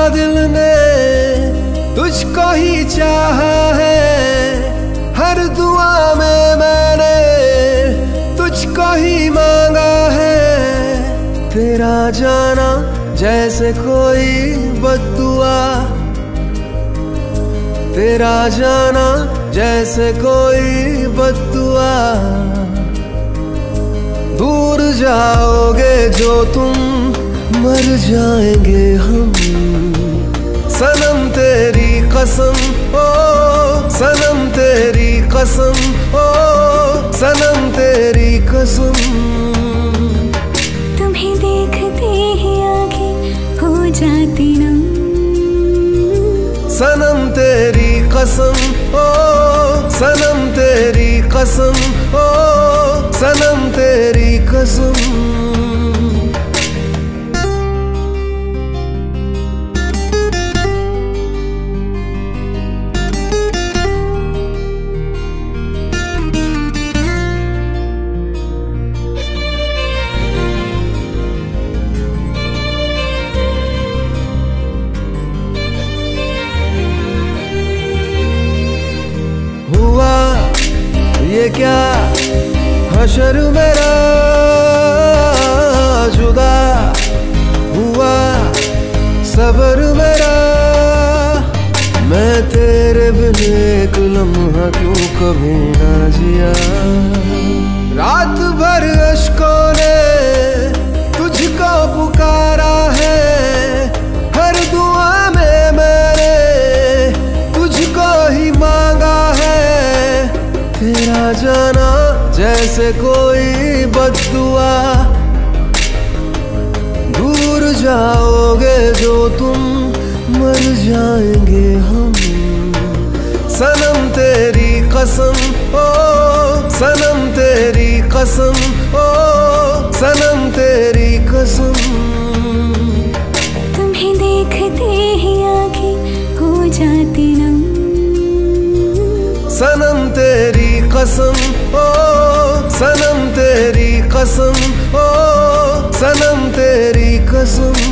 दिल ने तुझको ही चाहा है, हर दुआ में मैंने तुझको ही मांगा है। तेरा जाना जैसे कोई बद्दुआ, तेरा जाना जैसे कोई बद्दुआ। दूर जाओगे जो तुम, मर जाएंगे हम। सनम तेरी कसम, ओ सनम तेरी कसम, ओ सनम तेरी कसम। तुम्हें देखते ही आँखें हो जाती नम। सनम तेरी कसम, ओ सनम तेरी कसम, ओ सनम तेरी कसम। हुआ ये क्या हशर मेरा, जुदा हुआ सबर मेरा। मैं तेरे बिन एक लम्हा क्यों कभी ना जिया। रात भर अश्कों ने तुझको पुकारा है, हर दुआ में मैंने तुझको ही मांगा है। तेरा जाना जैसे कोई बद्दुआ, दूर जाओगे जो तुम, मर जाएंगे हम। सनम तेरी कसम, ओ सनम तेरी कसम, ओ सनम तेरी कसम। तुम्हें देखते ही आँखें हो जाती नम। सनम तेरी कसम, ओ सनम तेरी कसम, ओ सनम तेरी कसम।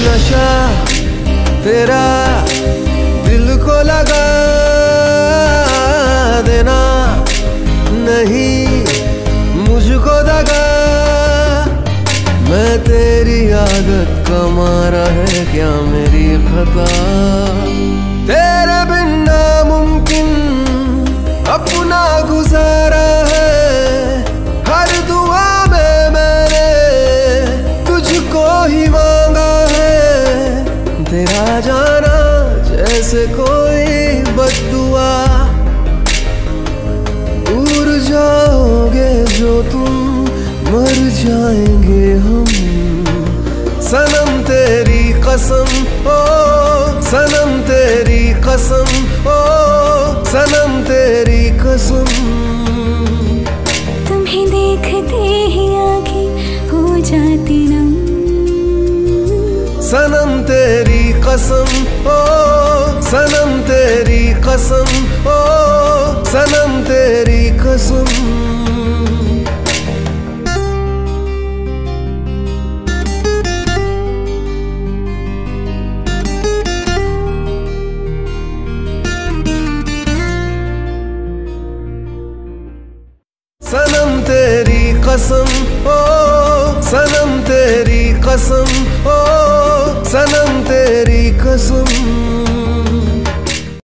नशा तेरा दिल को लगा देना, नहीं मुझको दगा। मैं तेरी आदत का मारा है क्या मेरी खता। तेरे बिन नामुमकिन अपना गुजारा है, हर दुआ में मैंने तुझको ही मांगा है। तेरा जाना जैसे कोई बद्दुआ, दूर जाओगे जो तुम, मर जाएंगे हम। सनम तेरी कसम, ओ सनम तेरी कसम, ओ सनम तेरी कसम। तुम्हें देखते ही आँखें हो जाती नम। सनम तेरी कसम, ओ सनम तेरी कसम, ओ सनम तेरी कसम। सनम तेरी कसम, ओ सनम तेरी कसम, ओ सनम तेरी कसम।